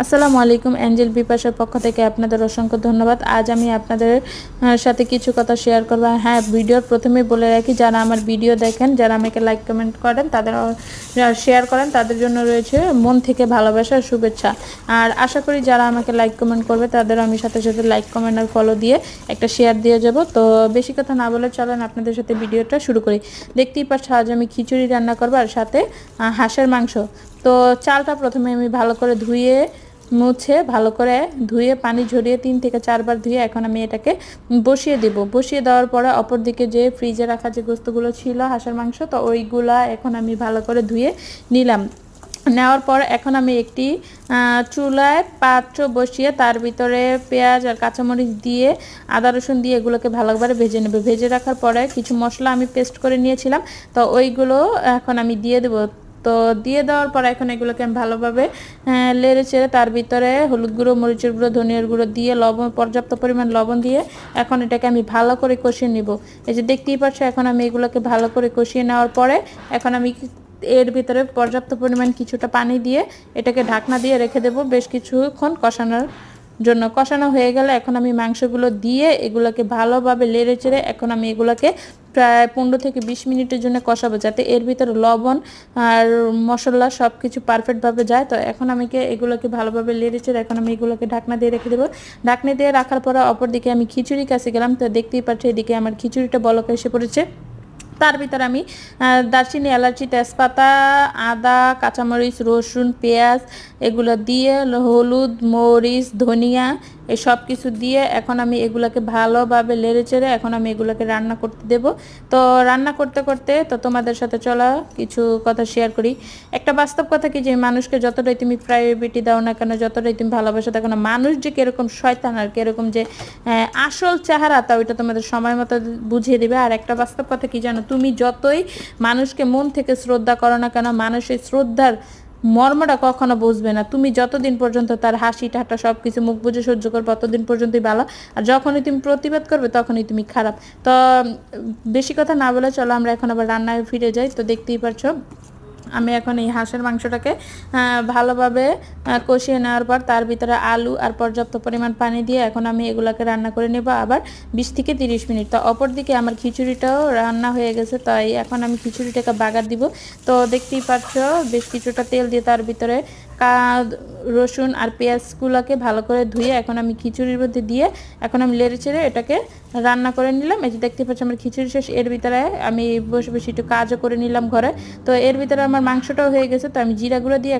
আসসালামু আলাইকুম। অ্যাঞ্জেল বিপাশার পক্ষ থেকে আপনাদের অসংখ্য ধন্যবাদ। আজ আমি আপনাদের সাথে কিছু কথা শেয়ার করব। হ্যাঁ, ভিডিওর প্রথমেই বলে রাখি, যারা আমার ভিডিও দেখেন, যারা আমাকে লাইক কমেন্ট করেন, তাদের শেয়ার করেন, তাদের জন্য রয়েছে মন থেকে ভালোবাসা আর শুভেচ্ছা। আর আশা করি যারা আমাকে লাইক কমেন্ট করবে তাদের আমি সাথে সাথে লাইক কমেন্ট আর ফলো দিয়ে একটা শেয়ার দিয়ে যাব। তো বেশি কথা না বলে চলেন আপনাদের সাথে ভিডিওটা শুরু করি। দেখতেই পাচ্ছ আজ আমি খিচুড়ি রান্না করবো আর সাথে হাঁসের মাংস। তো চালটা প্রথমে আমি ভালো করে ধুয়ে মুছে ভালো করে ধুয়ে পানি ঝরিয়ে 3 থেকে 4 বার ধুয়ে এখন আমি এটাকে বসিয়ে দেব। বসিয়ে দেওয়ার পরে অপর দিকে যে ফ্রিজে রাখা যে গোস্তগুলো ছিল হাঁসের মাংস, তো ওইগুলা এখন আমি ভালো করে ধুয়ে নিলাম। নেওয়ার পর এখন আমি একটি চুলায় পাত্র বসিয়ে তার ভিতরে পেঁয়াজ আর কাঁচামরিচ দিয়ে আদা রসুন দিয়ে এগুলোকে ভালোভাবে ভেজে নেব। ভেজে রাখার পরে কিছু মশলা আমি পেস্ট করে নিয়েছিলাম, তো ওইগুলো এখন আমি দিয়ে দেবো। তো দিয়ে দেওয়ার পর এখন এগুলোকে আমি ভালোভাবে নেড়ে চেড়ে তার ভিতরে হলুদ গুঁড়ো, মরিচের গুঁড়ো, ধনিয়ার গুঁড়ো দিয়ে লবণ, পর্যাপ্ত পরিমাণ লবণ দিয়ে এখন এটাকে আমি ভালো করে কষিয়ে নিব। এই যে দেখতেই পাচ্ছ এখন আমি এগুলোকে ভালো করে কষিয়ে নেওয়ার পরে এখন আমি এর ভিতরে পর্যাপ্ত পরিমাণ কিছুটা পানি দিয়ে এটাকে ঢাকনা দিয়ে রেখে দেব বেশ কিছুক্ষণ কষানোর জন্য। কষানো হয়ে গেলে এখন আমি মাংসগুলো দিয়ে এগুলোকে ভালোভাবে নেড়ে চেড়ে এখন আমি এগুলোকে প্রায় 15 থেকে 20 মিনিটের জন্য কষাবো, যাতে এর ভিতরে লবণ আর মশলা সব কিছু পারফেক্টভাবে যায়। তো এখন আমি এগুলোকে ভালোভাবে নেড়ে চেড়ে এখন আমি এগুলোকে ঢাকনা দিয়ে রেখে দেবো। ঢাকনা দিয়ে রাখার পরে অপর দিকে আমি খিচুড়ি কাছে গেলাম। তো দেখতেই পাচ্ছি এদিকে আমার খিচুড়িটা বলক এসে পড়েছে। তার ভিতরে আমি দারচিনি, এলাচি, তেজপাতা, আদা, কাঁচামরিচ, রসুন, পেঁয়াজ এগুলো দিয়ে হলুদ, মরিচ, ধনিয়া এই সব কিছু দিয়ে এখন আমি এগুলোকে ভালোভাবে নেড়ে চেড়ে এখন আমি এগুলোকে রান্না করতে দেব। তো রান্না করতে করতে তো তোমাদের সাথে চলা কিছু কথা শেয়ার করি। একটা বাস্তব কথা কি, যে মানুষকে যতটাই তুমি প্রায়োরিটি দাও না কেন, যতটাই তুমি ভালোবাসা দেখো না, মানুষ যে কীরকম শয়তান আর কীরকম যে আসল চেহারা, তা ওইটা তোমাদের সময় মতো বুঝিয়ে দেবে। আর একটা বাস্তব কথা কি জানো, তুমি যতই মানুষকে মন থেকে শ্রদ্ধা করো না কেন, মানুষের শ্রদ্ধার মর্মটা কখনো বুঝবে না। তুমি যতদিন পর্যন্ত তার হাসি ঠাট্টা সব কিছু মুখ বুঝে সহ্য করবে ততদিন পর্যন্তই ভালো, আর যখনই তুমি প্রতিবাদ করবে তখনই তুমি খারাপ। তো বেশি কথা না বলে চলো আমরা এখন আবার রান্নায় ফিরে যাই। তো দেখতেই পাচ্ছ আমি এখন এই হাঁসের মাংসটাকে ভালোভাবে কষিয়ে নেওয়ার পর তার ভিতরে আলু আর পর্যাপ্ত পরিমাণ পানি দিয়ে এখন আমি এগুলাকে রান্না করে নেব আবার 20 থেকে 30 মিনিট। তো অপর দিকে আমার খিচুড়িটাও রান্না হয়ে গেছে, তাই এখন আমি খিচুড়িটাকে বাগার দিব। তো দেখতেই পাচ্ছ বেশ কিছুটা তেল দিয়ে তার ভিতরে রসুন আর পেঁয়াজগুলোকে ভালো করে ধুয়ে এখন আমি খিচুড়ির মধ্যে দিয়ে এখন আমি নেড়ে চেড়ে এটাকে রান্না করে নিলাম। এই যে দেখতে পাচ্ছি আমার খিচুড়ি শেষ। এর ভিতরে আমি বসে বসে একটু কাজও করে নিলাম ঘরে। তো এর ভিতরে আমার মাংসটাও হয়ে গেছে, তো আমি জিরা গুঁড়ো দিয়ে